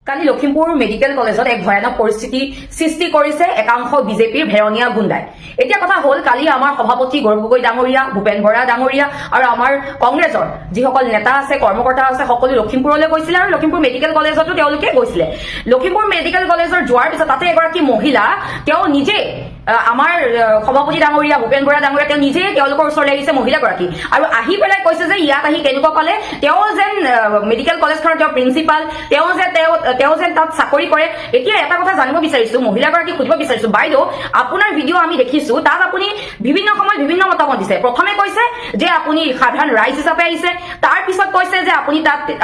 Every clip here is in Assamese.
কালি লখিমপুৰ মেডিকেল কলেজত এক ভয়ানক পৰিস্থিতি সৃষ্টি কৰিছে একাংশ বিজেপিৰ ভেৰণীয়া গুণ্ডাই। এতিয়া কথা হল, কালি আমাৰ সভাপতি গৌৰৱ গগৈ ডাঙৰীয়া, ভূপেন বৰা ডাঙৰীয়া আৰু আমাৰ কংগ্ৰেছৰ যিসকল নেতা আছে, কৰ্মকৰ্তা আছে, সকলো লখিমপুৰলৈ গৈছিলে আৰু লখিমপুৰ মেডিকেল কলেজতো তেওঁলোকে গৈছিলে। লখিমপুৰ মেডিকেল কলেজৰ যোৱাৰ পিছত তাতে এগৰাকী মহিলা, তেওঁ নিজে আমাৰ সভাপতি ডাঙৰীয়া ভূপেন বৰা ডাঙৰীয়া তেওঁ নিজে তেওঁলোকৰ ওচৰলৈ আহিছে, মহিলাগৰাকী, আৰু আহি পেলাই কৈছে যে ইয়াত আহি কেনেকুৱা পালে, তেওঁ যেন মেডিকেল কলেজখনৰ তেওঁ প্ৰিন্সিপাল, তেওঁ যেন তাত চাকৰি কৰে। এতিয়া এটা কথা জানিব বিচাৰিছো, মহিলাগৰাকীক সুধিব বিচাৰিছো, বাইদেউ আপোনাৰ ভিডিঅ' আমি দেখিছো, তাত আপুনি বিভিন্ন সময়ত বিভিন্ন মতামত দিছে। প্ৰথমে কৈছে যে আপুনি সাধাৰণ ৰাইজ হিচাপে আহিছে, তাৰ পিছত কৈছে যে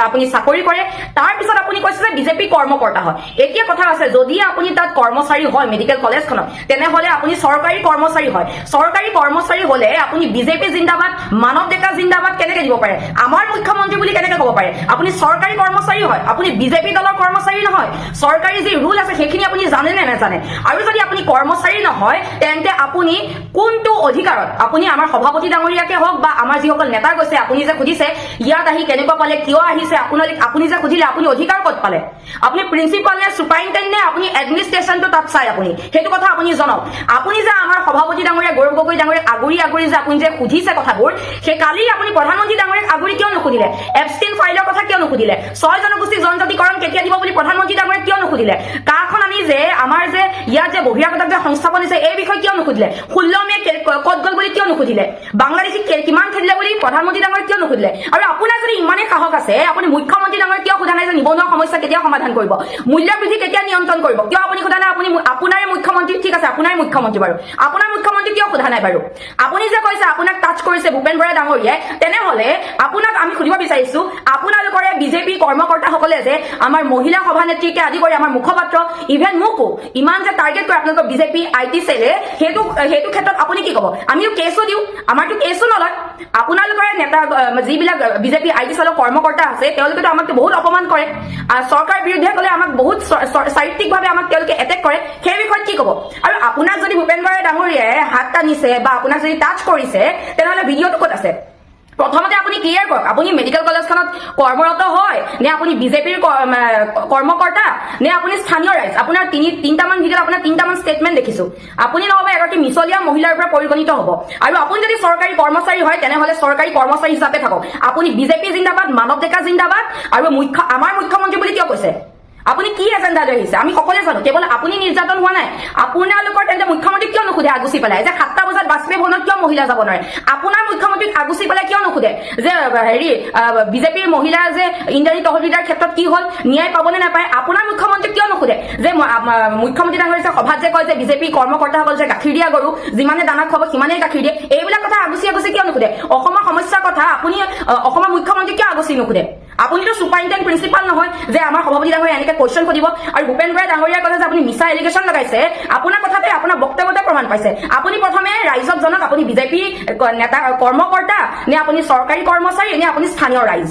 আপুনি চাকৰি কৰে, তাৰ পিছত আপুনি কৈছে যে বিজেপি কৰ্মকৰ্তা হয়। এতিয়া কথা আছে, যদি আপুনি তাত কৰ্মচাৰী হয় মেডিকেল কলেজখনত, তেনেহলে আপুনি চৰকাৰী কৰ্মচাৰী হয়। চৰকাৰী কৰ্মচাৰী হলে আপুনি বিজেপি জিন্দাবাদ, মানৱ ডেকা জিন্দাবাদ কেনেকে দিব পাৰে? আমাৰ মুখ্যমন্ত্ৰী বুলি কেনেকে কব পাৰে? আপুনি চৰকাৰী কৰ্মচাৰী হয়, আপুনি বিজেপি দলৰ কৰ্মচাৰী নহয়। চৰকাৰী যি ৰুল আছে সেইখিনি আপুনি জানে নে নাজানে? আৰু যদি আপুনি কৰ্মচাৰী নহয়, তেন্তে আপুনি কোনটো অধিকাৰত আপুনি আমাৰ সভাপতি ডাঙৰীয়াকে হওক বা আমাৰ যিসকল নেতা গৈছে, আপুনি যে সুধিছে ইয়াত আহি কেনেকুৱা পালে, কিয় আহিছে, আপুনি যে সুধিলে আপুনি অধিকাৰ ক'ত পালে? আপুনি প্ৰিন্সিপাল নে চুপাৰিনটেণ্ডেণ্ট নে আপুনি এডমিনিষ্ট্ৰেশ্যনটো তাত চাই, আপুনি সেইটো কথা আপুনি জনাওক। আপুনি যে আমাৰ সভাপতি ডাঙৰীয়া গৌৰৱ গগৈ ডাঙৰীয়াক আগুৰি যে আপুনি যে সুধিছে কথাবোৰ, সেই কালি আপুনি প্ৰধানমন্ত্ৰী ডাঙৰীয়াক আগুৰি কিয় নুসুধিলে? এপষ্টিন ফাইলৰ কথা কিয় নুসুধিলে? 6 জনগোষ্ঠী জনজাতিকৰণ কেতিয়া দিব বুলি প্ৰধানমন্ত্ৰী ডাঙৰীয়াক কিয় নুসুধিলে? কাখন আমি যে আমাৰ যে ইয়াত যে বহিৰাগতক যে সংস্থাপন দিছে, এই বিষয়ে কিয় নুসুধিলে? 16 মে ক'ত গ'ল বুলি কিয় নুসুধিলে? বাংলাদেশীক কিমান খেলিলে বুলি প্ৰধানমন্ত্ৰী ডাঙৰীয়াক কিয় নুসুধিলে? আৰু আপোনাৰ যদি ইমানেই সাহস আছে, আপুনি মুখ্যমন্ত্ৰী ডাঙৰীয়াক কিয় সোধা নাই যে নিবনুৱা সমস্যা কেতিয়া সমাধান কৰিব, মূল্য বৃদ্ধি কেতিয়া নিয়ন্ত্ৰণ কৰিব? কিয় আপুনি সোধা নাই? আপুনি আপোনাৰে মুখ্যমন্ত্ৰী, ঠিক আছে আপোনাৰ মুখ্যমন্ত্ৰী বাৰু, আপোনাৰ মুখ্যমন্ত্ৰী কিয় সোধা নাই বাৰু? আপুনি যে কৈছে আপোনাক টাচ কৰিছে ভূপেন বৰা ডাঙৰীয়াই, তেনেহলে আপোনাক আমি সুধিব বিচাৰিছো, আপোনালোকৰে বিজেপি কৰ্মকৰ্তাসকলে যে আমাৰ মহিলা সভানেত্ৰীকে আদি কৰি আমাৰ মুখপাত্ৰ, ইভেন মোকো ইমান যে টাৰ্গেট কৰে আপোনালোকৰ বিজেপি IT চেলে, সেইটো ক্ষেত্ৰত আপুনি কি কব? আমিও কেছো দিওঁ, আমাৰতো কেছো নলয়। আপোনালোকৰ নেতা যিবিলাক বিজেপি IT চেলৰ কৰ্মকৰ্তা আছে, তেওঁলোকেতো আমাক বহুত অপমান কৰে, চৰকাৰ বিৰুদ্ধে গলে আমাক বহুত চাৰিত্ৰিকভাৱে আমাক তেওঁলোকে এটেক কৰে, সেই বিষয়ত কি কব? আৰু আপোনাক যদি ভূপেন বৰা ডাঙৰীয়াই হাত টানিছে বা আপোনাক যদি টাচ কৰিছে, তেনেহলে ভিডিঅ'টো ক'ত আছে? প্ৰথমতে আপুনি ক্লিয়াৰ কৰক, আপুনি মেডিকেল কলেজখনত কৰ্মৰত হয় নে আপুনি বিজেপিৰ কৰ্মকৰ্তা নে আপুনি স্থানীয় ৰাইজ? আপোনাৰ তিনিটামান ভিডিঅ'ত আপোনাৰ তিনিটামান ষ্টেটমেণ্ট দেখিছো। আপুনি নহ'বা এগৰাকী মিছলীয়া মহিলাৰ পৰা পৰিগণিত হ'ব। আৰু আপুনি যদি চৰকাৰী কৰ্মচাৰী হয়, তেনেহলে চৰকাৰী কৰ্মচাৰী হিচাপে থাকক। আপুনি বিজেপি জিন্দাবাদ, মানৱ ডেকা জিন্দাবাদ, আৰু আমাৰ মুখ্যমন্ত্ৰী বুলি কিয় কৈছে? আপুনি কি এজেণ্ডা লৈ আহিছে আমি সকলোৱে জানো। কেৱল আপুনি নিৰ্যাতন হোৱা নাই, আপোনালোকৰ তেন্তে মুখ্যমন্ত্ৰীক কিয় নুসুধে আগুচি পেলাই যে 7টা বজাত বাজপেয়ী ভৱনত কিয় মহিলা যাব নোৱাৰে? আপোনাৰ মুখ্যমন্ত্ৰীক আগুচি পেলাই কিয় নুসুধে যে বিজেপিৰ মহিলা যে ইন্দ্ৰাণী তহবিলদাৰ ক্ষেত্ৰত কি হল, ন্যায় পাবনে নাপায়? আপোনাৰ মুখ্যমন্ত্ৰীক কিয় নুসুধে যে মুখ্যমন্ত্ৰী ডাঙৰীয়া যে সভাত যে কয় যে বিজেপি কৰ্মকৰ্তাসকল যে গাখীৰ দিয়া গৰু, যিমানে দানা খুৱাব সিমানেই গাখীৰ দিয়ে, এইবিলাক কথা আগুচি কিয় নুসুধে? অসমৰ সমস্যাৰ কথা আপুনি অসমৰ মুখ্যমন্ত্ৰীক কিয় আগুচি নুসুধে? আপুনিতো চুপাৰিনটেণ্ডেণ্ট প্ৰিন্সিপাল নহয় যে আমাৰ সভাপতি ডাঙৰীয়া এনেকে কুৱেশ্যন সুধিব। আৰু ভূপেন বৰা ডাঙৰীয়াৰ কথা যে আপুনি মিছা এলিগেশ্যন লগাইছে, আপোনাৰ কথাতে আপোনাৰ বক্তব্যতে প্ৰমাণ পাইছে। আপুনি প্ৰথমে ৰাইজক জনাওক, আপুনি বিজেপি নেতা কৰ্মকৰ্তা নে আপুনি চৰকাৰী কৰ্মচাৰী নে আপুনি স্থানীয় ৰাইজ?